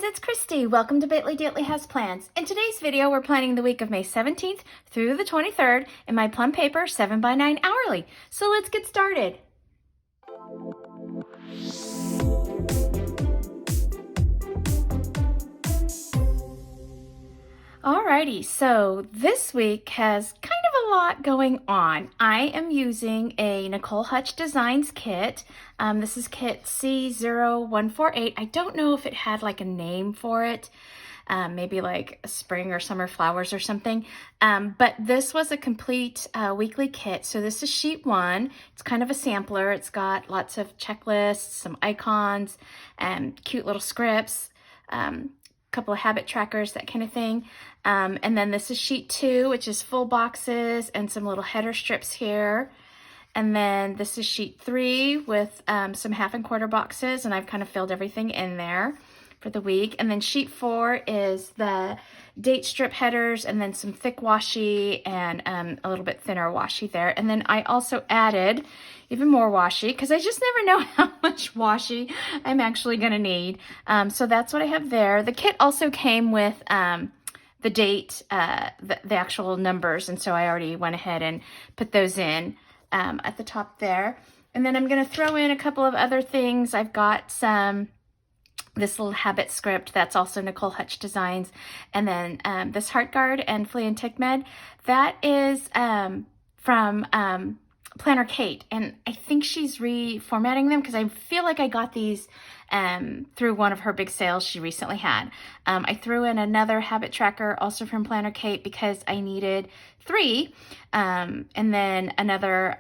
friends, it's Christy. Welcome to Bitly Ditley Has Plans. In today's video, we're planning the week of May 17th through the 23rd in my Plum paper 7x9 hourly. So let's get started. Alrighty, so this week has kind of a lot going on. I am using a Nicole Hutch Designs kit. This is kit C0148. I don't know if it had like a name for it, maybe like spring or summer flowers or something. But this was a complete weekly kit. So this is sheet 1. It's kind of a sampler. It's got lots of checklists, some icons, and cute little scripts. Couple of habit trackers, that kind of thing. And then this is sheet 2, which is full boxes and some little header strips here. And then this is sheet 3 with some half and quarter boxes, and I've kind of filled everything in there for the week. And then sheet 4 is the date strip headers and then some thick washi and a little bit thinner washi there. And then I also added even more washi because I just never know how much washi I'm actually going to need. So that's what I have there. The kit also came with the date, the actual numbers, and so I already went ahead and put those in at the top there. And then I'm going to throw in a couple of other things. I've got this little habit script that's also Nicole Hutch Designs, and then this heart guard and flea and tick med. That is from Planner Kate, and I think she's reformatting them because I feel like I got these through one of her big sales she recently had. I threw in another habit tracker also from Planner Kate because I needed 3, and then another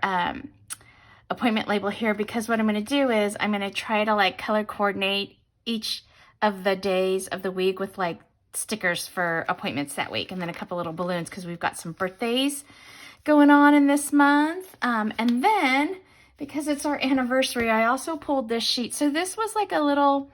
appointment label here because what I'm going to do is I'm going to try to like color coordinate each of the days of the week with like stickers for appointments that week, and then a couple little balloons because we've got some birthdays going on in this month. And then because it's our anniversary, I also pulled this sheet. So this was like a little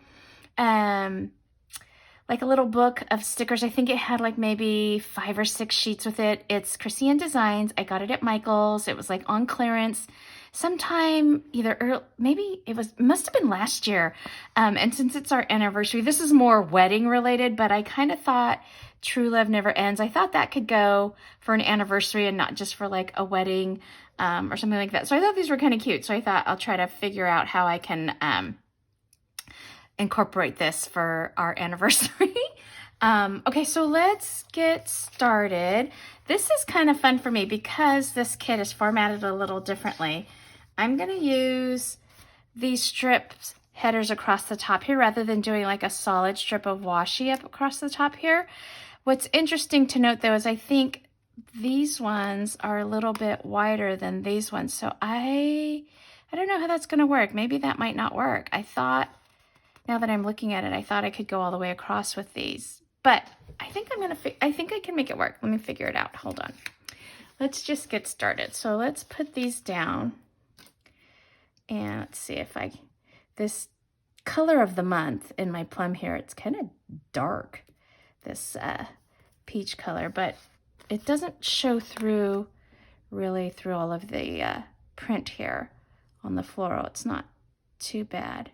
book of stickers. I think it had like maybe 5 or 6 sheets with it. It's Christy Designs. I got it at Michael's. It was like on clearance sometime either early, maybe must have been last year. And since it's our anniversary, this is more wedding related, but I kind of thought True Love Never Ends. I thought that could go for an anniversary and not just for like a wedding or something like that. So I thought these were kind of cute. So I thought I'll try to figure out how I can incorporate this for our anniversary. Okay, so let's get started. This is kind of fun for me because this kit is formatted a little differently. I'm going to use these strips headers across the top here rather than doing like a solid strip of washi up across the top here. What's interesting to note though is I think these ones are a little bit wider than these ones. So I don't know how that's going to work. Maybe that might not work. I thought, now that I'm looking at it, I thought I could go all the way across with these. But I think I think I can make it work. Let me figure it out. Hold on. Let's just get started. So let's put these down. And let's see if this color of the month in my plum here, it's kind of dark, this peach color, but it doesn't show through really through all of the print here on the floral. It's not too bad.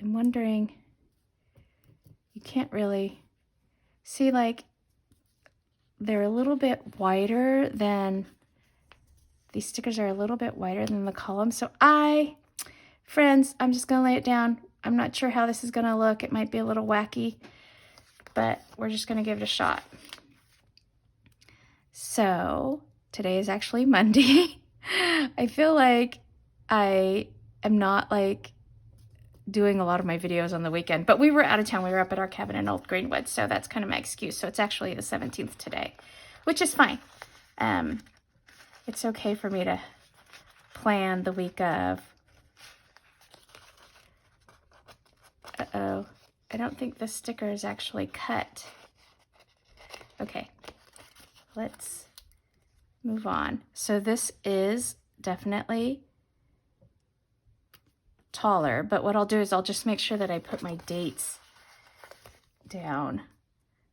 I'm wondering, you can't really see, like they're a little bit wider than, these stickers are a little bit wider than the column. So friends, I'm just gonna lay it down. I'm not sure how this is gonna look. It might be a little wacky, but we're just gonna give it a shot. So today is actually Monday. I feel like I am not like doing a lot of my videos on the weekend, but we were out of town. We were up at our cabin in Old Greenwood, so that's kind of my excuse. So it's actually the 17th today, which is fine. It's okay for me to plan the week of. Uh-oh, I don't think the sticker is actually cut. Okay, let's move on. So this is definitely taller, but what I'll do is I'll just make sure that I put my dates down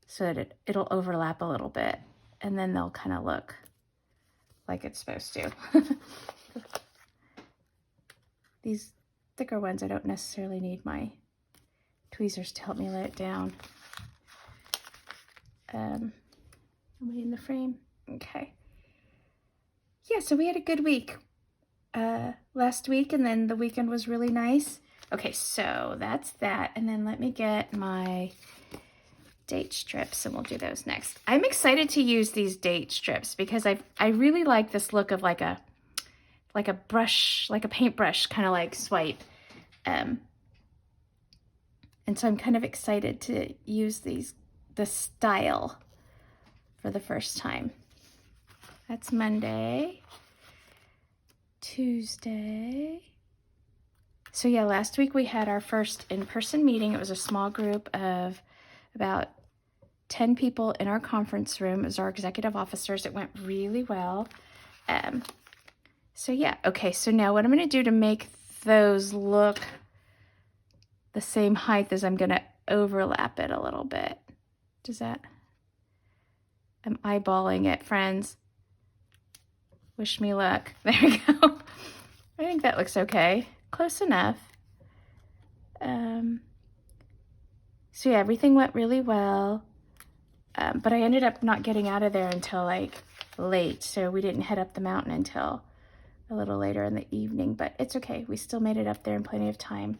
so that it'll overlap a little bit, and then they'll kind of look like it's supposed to. These thicker ones, I don't necessarily need my tweezers to help me lay it down. Am I in the frame? Okay. Yeah, so we had a good week last week, and then the weekend was really nice. Okay, so that's that, and then let me get my date strips, and we'll do those next. I'm excited to use these date strips because I really like this look of like a brush, like a paintbrush kind of like swipe. And so I'm kind of excited to use this style for the first time. That's Monday. Tuesday. So yeah, last week we had our first in-person meeting. It was a small group of about 10 people in our conference room. It was our executive officers. It went really well. So yeah, okay, so now what I'm going to do to make those look the same height is I'm going to overlap it a little bit. Does that? I'm eyeballing it, friends. Wish me luck. There we go. I think that looks okay. Close enough. So yeah, everything went really well. But I ended up not getting out of there until like late. So we didn't head up the mountain until a little later in the evening, but it's okay. We still made it up there in plenty of time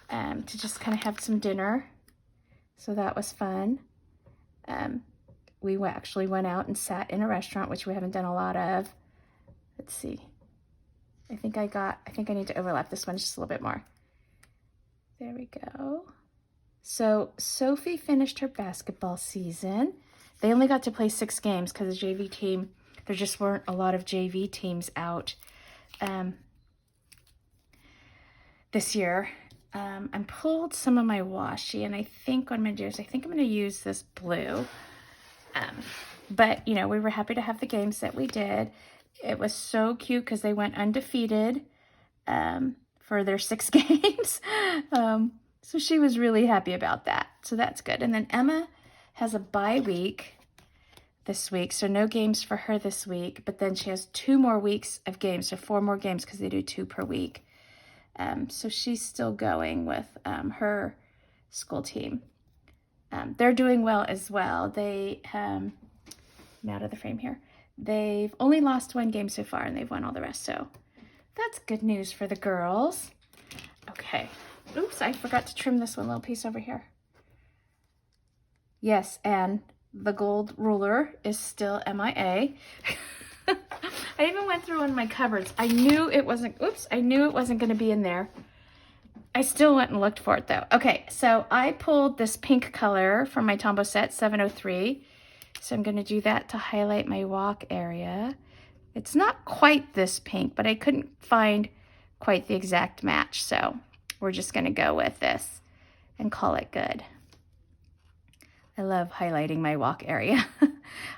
to just kind of have some dinner. So that was fun. We actually went out and sat in a restaurant, which we haven't done a lot of. Let's see. I think I need to overlap this one just a little bit more. There we go. So Sophie finished her basketball season. They only got to play 6 games because the JV team, there just weren't a lot of JV teams out this year. I pulled some of my washi, and I think what I'm going to do is I'm going to use this blue. But, you know, we were happy to have the games that we did. It was so cute because they went undefeated for their 6 games. So she was really happy about that. So that's good. And then Emma has a bye week this week, so no games for her this week. But then she has 2 more weeks of games, so 4 more games because they do 2 per week. So she's still going with her school team. They're doing well as well. I'm out of the frame here. They've only lost 1 game so far, and they've won all the rest. So that's good news for the girls. Okay. Oops, I forgot to trim this one little piece over here. Yes, and the gold ruler is still MIA. I even went through one of my cupboards. I knew it wasn't going to be in there. I still went and looked for it though. Okay, so I pulled this pink color from my Tombow set, 703. So I'm going to do that to highlight my walk area. It's not quite this pink, but I couldn't find quite the exact match. So we're just going to go with this and call it good. I love highlighting my walk area.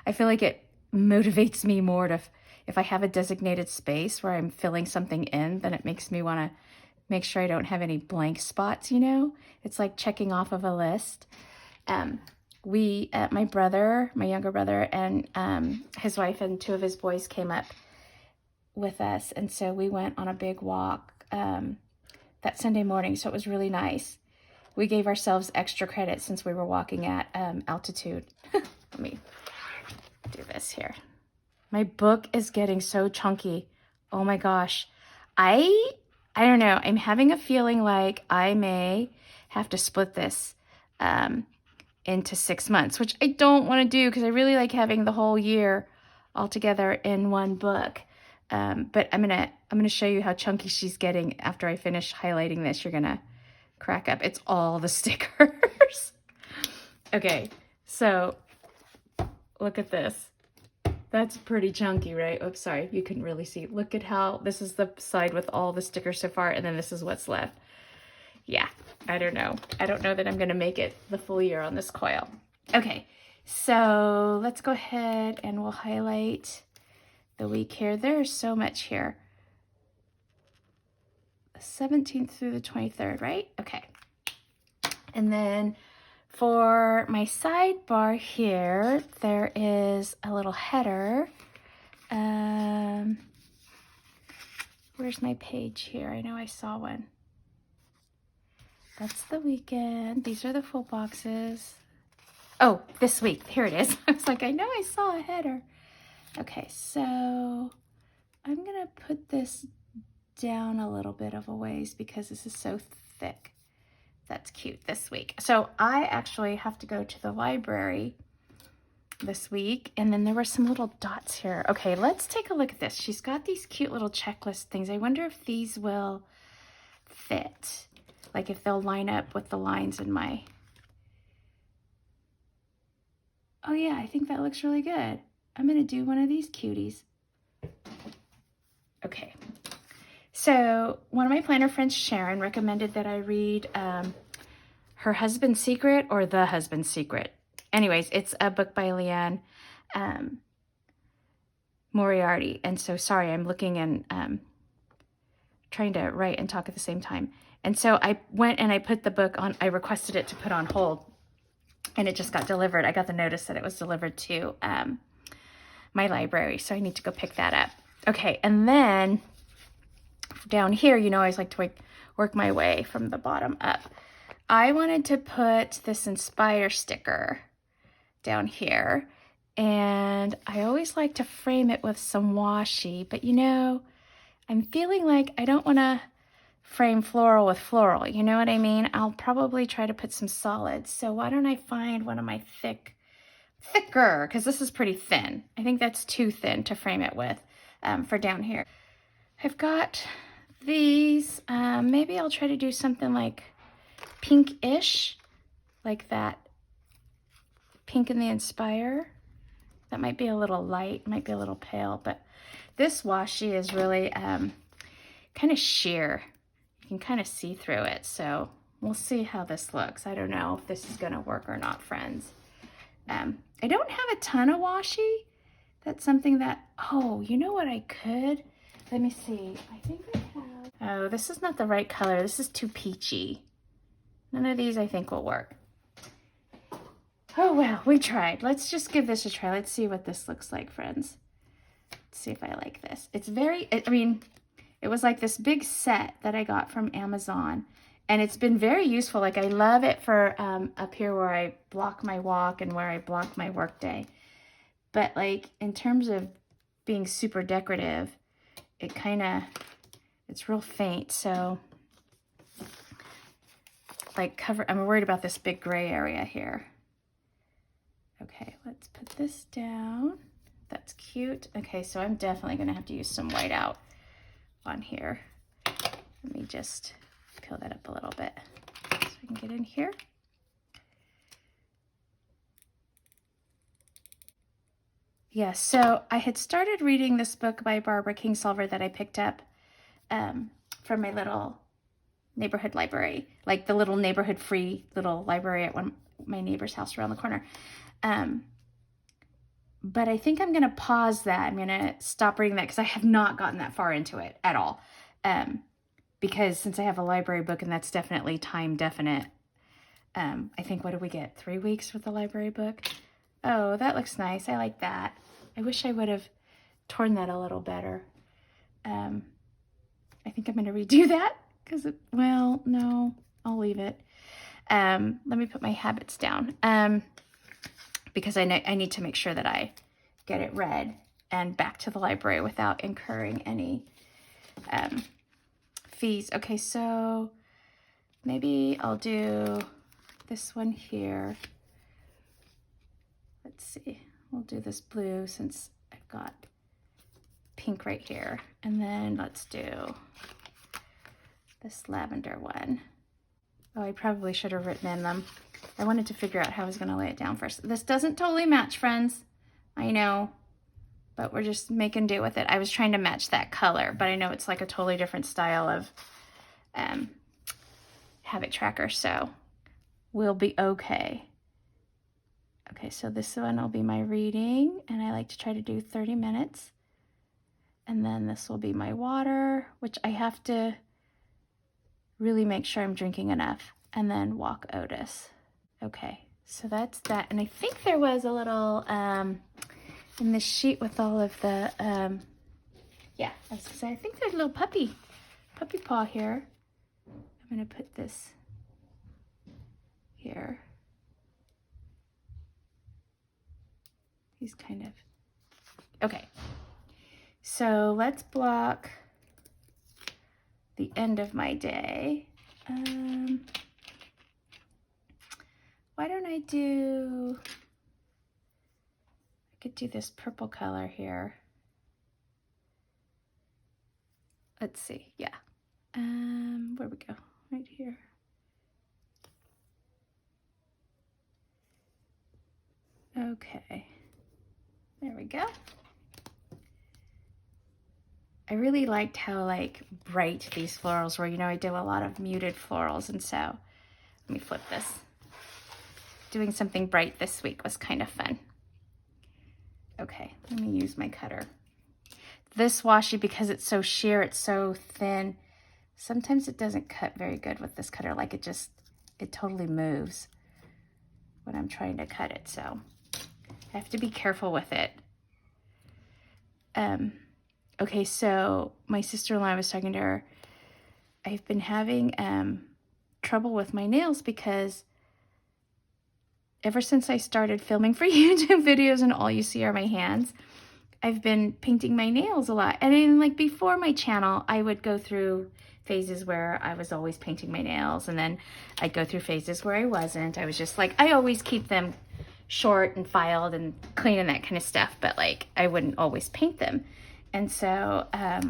I feel like it motivates me more to, if I have a designated space where I'm filling something in, then it makes me want to make sure I don't have any blank spots, you know? It's like checking off of a list. My younger brother, and his wife and 2 of his boys came up with us. And so we went on a big walk that Sunday morning. So it was really nice. We gave ourselves extra credit since we were walking at altitude. Let me do this here. My book is getting so chunky. Oh my gosh. I don't know. I'm having a feeling like I may have to split this into 6 months, which I don't want to do because I really like having the whole year all together in one book. But I'm gonna show you how chunky she's getting after I finish highlighting this. You're gonna crack up. It's all the stickers. Okay, so look at this. That's pretty chunky, right? Oops, sorry, you couldn't really see. Look at how this is the side with all the stickers so far, and then this is what's left. Yeah, I don't know. I don't know that I'm gonna make it the full year on this coil. Okay, so let's go ahead and we'll highlight the week here. There's so much here. The 17th through the 23rd, right? Okay. And then for my sidebar here, there is a little header. Where's my page here? I know I saw one. That's the weekend. These are the full boxes. Oh, this week. Here it is. I was like, I know I saw a header. Okay, so I'm going to put this down a little bit of a ways because this is so thick. That's cute this week. So I actually have to go to the library this week, and then there were some little dots here. Okay, let's take a look at this. She's got these cute little checklist things. I wonder if these will fit, like if they'll line up with the lines in my... Oh yeah, I think that looks really good. I'm gonna do one of these cuties. Okay, so one of my planner friends, Sharon, recommended that I read Her Husband's Secret or The Husband's Secret. Anyways, it's a book by Leanne Moriarty. And so, sorry, I'm looking and trying to write and talk at the same time. And so I went and I put the book on, I requested it to put on hold, and it just got delivered. I got the notice that it was delivered to my library, so I need to go pick that up. Okay, and then down here, you know, I always like to work my way from the bottom up. I wanted to put this Inspire sticker down here, and I always like to frame it with some washi, but you know, I'm feeling like I don't want to frame floral with floral, you know what I mean? I'll probably try to put some solids. So why don't I find one of my thicker, because this is pretty thin. I think that's too thin to frame it with for down here. I've got these. Maybe I'll try to do something like pinkish, like that pink in the Inspire. That might be a little light, might be a little pale, but this washi is really kind of sheer. You can kind of see through it, so we'll see how this looks. I don't know if this is going to work or not, friends. I don't have a ton of washi. That's something that, oh, you know what I could? Let me see. I think I have, oh, this is not the right color. This is too peachy. None of these I think will work. Oh, well, we tried. Let's just give this a try. Let's see what this looks like, friends. Let's see if I like this. It's very, I mean, it was like this big set that I got from Amazon, and it's been very useful. Like, I love it for up here where I block my walk and where I block my work day. But like, in terms of being super decorative, it kind of, it's real faint. So like I'm worried about this big gray area here. Okay, let's put this down. That's cute. Okay, so I'm definitely gonna have to use some white out on here. Let me just peel that up a little bit so I can get in here. Yeah, so I had started reading this book by Barbara Kingsolver that I picked up from my little neighborhood library, like the little neighborhood free little library at my neighbor's house around the corner. But I think I'm going to pause that. I'm going to stop reading that because I have not gotten that far into it at all. Because since I have a library book, and that's definitely time definite, I think, what did we get? 3 weeks with the library book? Oh, that looks nice. I like that. I wish I would have torn that a little better. I think I'm going to redo that because, well, no, I'll leave it. Let me put my habits down. Because I need to make sure that I get it read and back to the library without incurring any fees. Okay, so maybe I'll do this one here. Let's see, we'll do this blue since I've got pink right here. And then let's do this lavender one. Oh, I probably should have written in them. I wanted to figure out how I was going to lay it down first. This doesn't totally match, friends. I know, but we're just making do with it. I was trying to match that color, but I know it's like a totally different style of habit tracker, so we'll be okay. Okay, so this one will be my reading, and I like to try to do 30 minutes. And then this will be my water, which I have to really make sure I'm drinking enough, and then walk Otis. Okay, so that's that. And I think there was a little, in the sheet with all of the, yeah, I was gonna say, I think there's a little puppy paw here. I'm gonna put this He's kind of, okay. So let's block the end of my day. Why don't I could do this purple color here. Let's see, yeah. Where we go? Right here. Okay, there we go. I really liked how like bright these florals were. You know, I do a lot of muted florals, and so let me flip this. Doing something bright this week was kind of fun. Okay, let me use my cutter. This washi, because it's so sheer, it's so thin, sometimes it doesn't cut very good with this cutter. Like it totally moves when I'm trying to cut it, so I have to be careful with it. Okay, so my sister-in-law, I was talking to her, I've been having trouble with my nails because ever since I started filming for YouTube videos and all you see are my hands, I've been painting my nails a lot. And then like before my channel, I would go through phases where I was always painting my nails, and then I'd go through phases where I wasn't. I was just like, I always keep them short and filed and clean and that kind of stuff, but like I wouldn't always paint them. And so I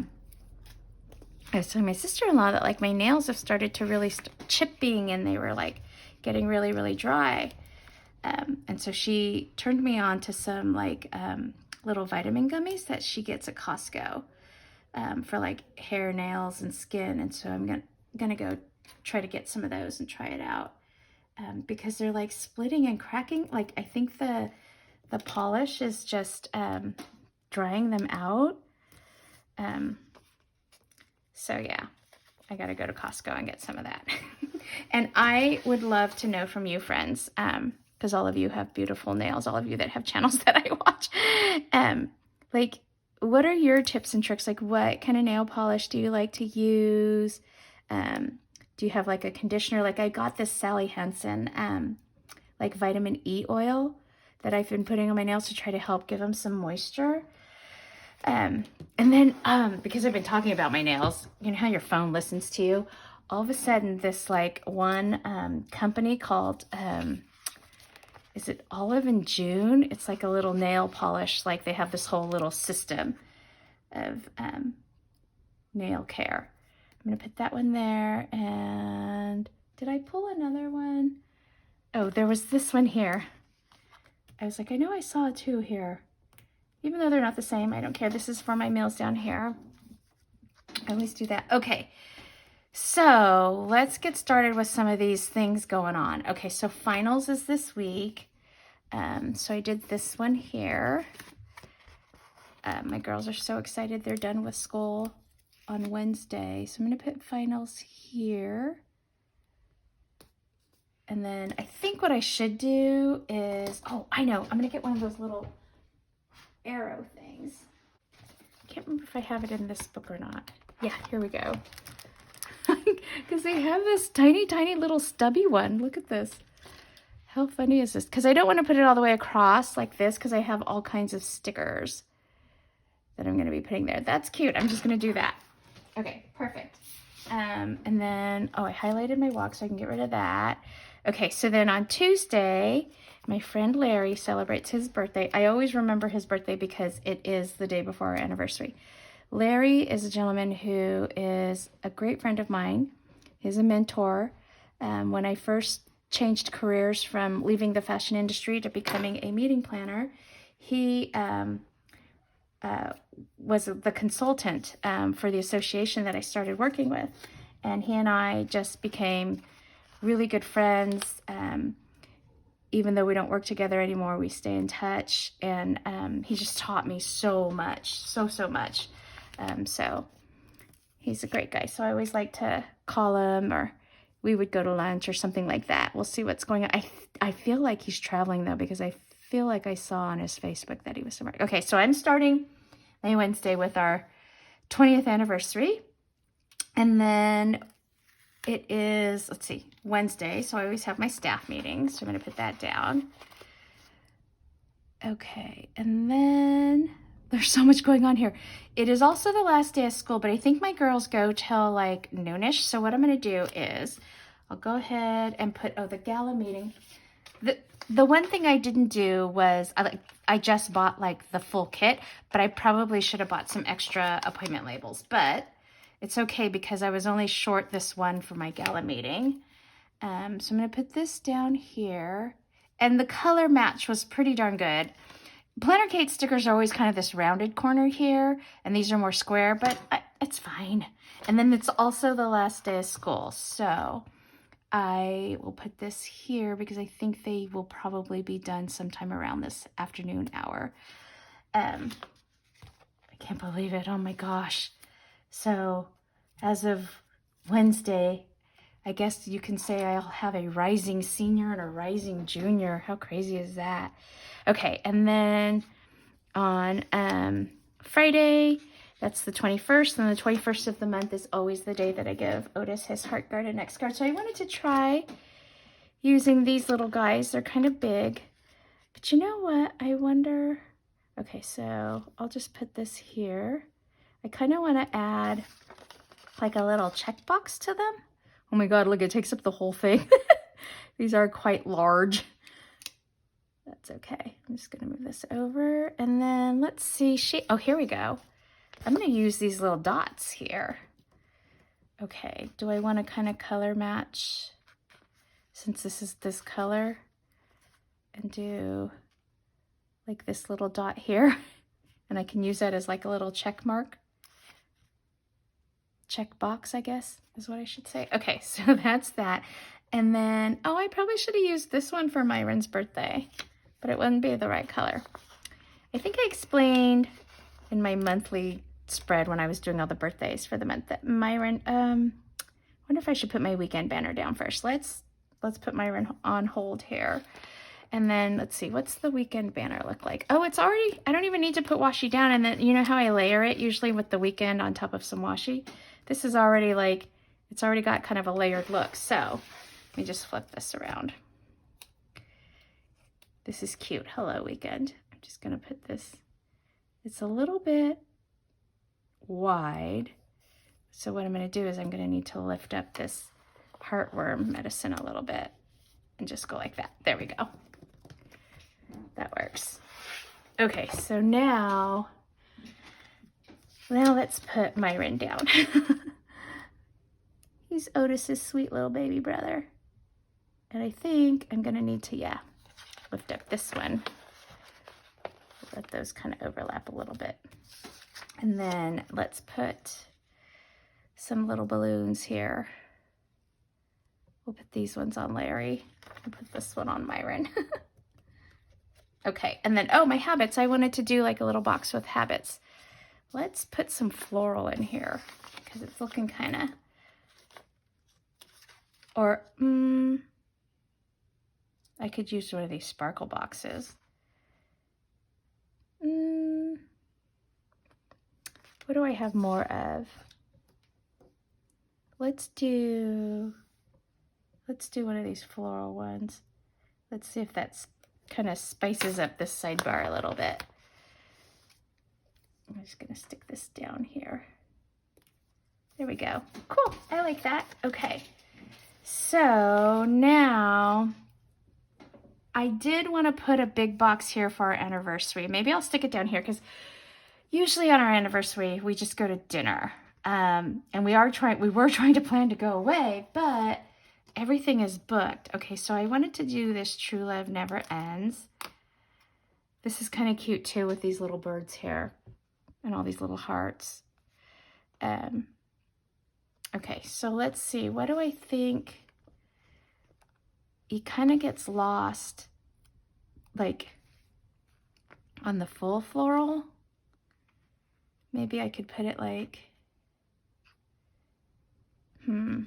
was telling my sister-in-law that like my nails have started to really chipping, and they were like getting really, really dry. And so she turned me on to some like little vitamin gummies that she gets at Costco for like hair, nails, and skin. And so I'm gonna go try to get some of those and try it out because they're like splitting and cracking. Like I think the polish is just drying them out. So yeah, I gotta go to Costco and get some of that. And I would love to know from you friends, because all of you have beautiful nails, all of you that have channels that I watch. Like, what are your tips and tricks? Like, what kind of nail polish do you like to use? Do you have like a conditioner? Like I got this Sally Hansen, like vitamin E oil that I've been putting on my nails to try to help give them some moisture. And then, because I've been talking about my nails, you know how your phone listens to you? All of a sudden, this like one company called, is it Olive and June? It's like a little nail polish. Like they have this whole little system of nail care. I'm going to put that one there. And did I pull another one? Oh, there was this one here. I was like, I know I saw two here. Even though they're not the same, I don't care. This is for my nails down here. I always do that. Okay, so let's get started with some of these things going on. Okay, so finals is this week. So I did this one here. My girls are so excited. They're done with school on Wednesday. So I'm going to put finals here. And then I think what I should do is, oh, I know. I'm going to get one of those little arrow things. I can't remember if I have it in this book or not. Yeah, here we go. Because they have this tiny, tiny little stubby one. Look at this. How funny is this? Because I don't want to put it all the way across like this because I have all kinds of stickers that I'm going to be putting there. That's cute. I'm just going to do that. Okay, perfect. And then, oh, I highlighted my walk so I can get rid of that. Okay, so then on Tuesday, my friend Larry celebrates his birthday. I always remember his birthday because it is the day before our anniversary. Larry is a gentleman who is a great friend of mine. He's a mentor. When I first changed careers from leaving the fashion industry to becoming a meeting planner, he was the consultant for the association that I started working with. And he and I just became really good friends. Even though we don't work together anymore, we stay in touch. And he just taught me so much, so much. So he's a great guy. So I always like to call him, or we would go to lunch or something like that. We'll see what's going on. I feel like he's traveling though, because I feel like I saw on his Facebook that he was somewhere. Okay, so I'm starting my Wednesday with our 20th anniversary. And then it is, let's see, Wednesday. So I always have my staff meetings. So I'm going to put that down. Okay, and then there's so much going on here. It is also the last day of school, but I think my girls go till like noonish. So what I'm gonna do is I'll go ahead and put, oh, the gala meeting. The one thing I didn't do was I just bought like the full kit, but I probably should have bought some extra appointment labels, but it's okay because I was only short this one for my gala meeting. So I'm gonna put this down here, and the color match was pretty darn good. Planner Kate stickers are always kind of this rounded corner here, and these are more square, but it's fine. And then it's also the last day of school, so I will put this here because I think they will probably be done sometime around this afternoon hour. I can't believe it. Oh my gosh. So as of Wednesday, I guess you can say I'll have a rising senior and a rising junior. How crazy is that? Okay, and then on Friday, that's the 21st, and the 21st of the month is always the day that I give Otis his Heart Guard and Next Guard. So I wanted to try using these little guys. They're kind of big, but you know what? I wonder, okay, so I'll just put this here. I kind of want to add like a little checkbox to them. Oh my God, look, it takes up the whole thing. These are quite large. That's okay. I'm just gonna move this over, and then let's see, oh, here we go. I'm gonna use these little dots here. Okay, do I wanna kind of color match, since this is this color, and do like this little dot here, and I can use that as like a little check mark. Check box, I guess, is what I should say. Okay, so that's that. And then, oh, I probably should have used this one for Myron's birthday, but it wouldn't be the right color. I think I explained in my monthly spread when I was doing all the birthdays for the month that Myron, wonder if I should put my weekend banner down first. Let's put Myron on hold here. And then let's see, what's the weekend banner look like? Oh, it's already, I don't even need to put washi down. And then you know how I layer it usually with the weekend on top of some washi? This is already like, it's already got kind of a layered look. So let me just flip this around. This is cute. Hello, weekend. I'm just gonna put this, it's a little bit wide. So what I'm gonna do is I'm gonna need to lift up this heartworm medicine a little bit and just go like that. There we go. That works. Okay, so now let's put Myron down. He's Otis's sweet little baby brother. And I think I'm gonna need to, yeah, lift up this one. Let those kind of overlap a little bit. And then let's put some little balloons here. We'll put these ones on Larry and put this one on Myron. Okay, and then, oh, my habits. I wanted to do like a little box with habits. Let's put some floral in here because it's looking kind of, or I could use one of these sparkle boxes. What do I have more of? Let's do one of these floral ones. Let's see if that's kind of spices up this sidebar a little bit. I'm just gonna stick this down here. There we go. Cool, I like that. Okay, so now I did want to put a big box here for our anniversary. Maybe I'll stick it down here because usually on our anniversary we just go to dinner. And we were trying to plan to go away, but everything is booked. Okay, so I wanted to do this True Love Never Ends. This is kind of cute too with these little birds here and all these little hearts. Okay, so let's see. What do I think? It kind of gets lost like on the full floral. Maybe I could put it like, I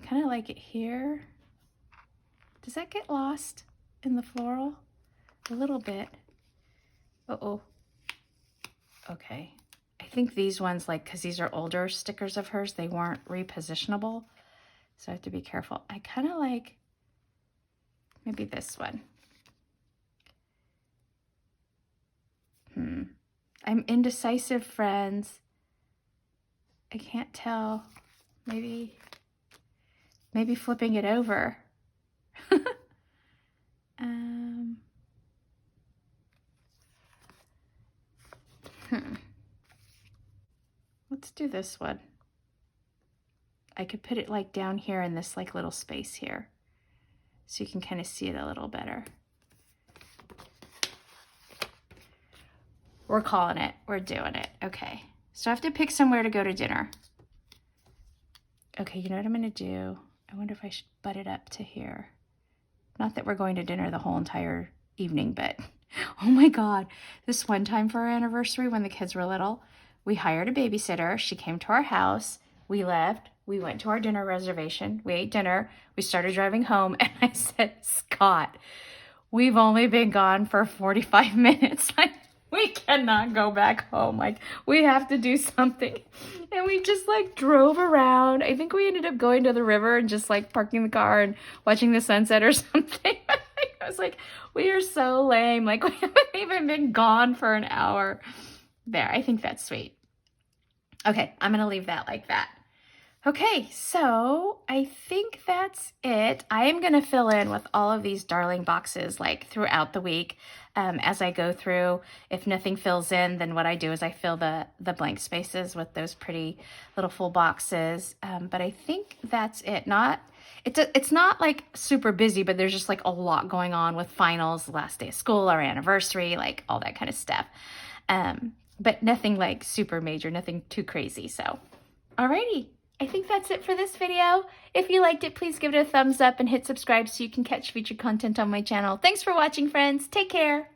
kind of like it here. Does that get lost in the floral? A little bit. Uh-oh. Okay. I think these ones, like, because these are older stickers of hers, they weren't repositionable. So I have to be careful. I kind of like maybe this one. I'm indecisive, friends. I can't tell. Maybe flipping it over. Let's do this one. I could put it like down here in this like little space here, so you can kind of see it a little better. We're calling it. We're doing it. Okay. So I have to pick somewhere to go to dinner. Okay, you know what I'm going to do? I wonder if I should butt it up to here. Not that we're going to dinner the whole entire evening, but oh my God. This one time for our anniversary when the kids were little, we hired a babysitter. She came to our house. We left. We went to our dinner reservation. We ate dinner. We started driving home, and I said, Scott, we've only been gone for 45 minutes. We cannot go back home. Like, we have to do something. And we just like drove around. I think we ended up going to the river and just like parking the car and watching the sunset or something. I was like, we are so lame. Like, we haven't even been gone for an hour. There, I think that's sweet. Okay, I'm going to leave that like that. Okay, so I think that's it. I am going to fill in with all of these darling boxes like throughout the week as I go through. If nothing fills in, then what I do is I fill the blank spaces with those pretty little full boxes. But I think that's it. It's not like super busy, but there's just like a lot going on with finals, the last day of school, our anniversary, like all that kind of stuff. But nothing like super major, nothing too crazy. So, alrighty. I think that's it for this video. If you liked it, please give it a thumbs up and hit subscribe so you can catch featured content on my channel. Thanks for watching, friends. Take care.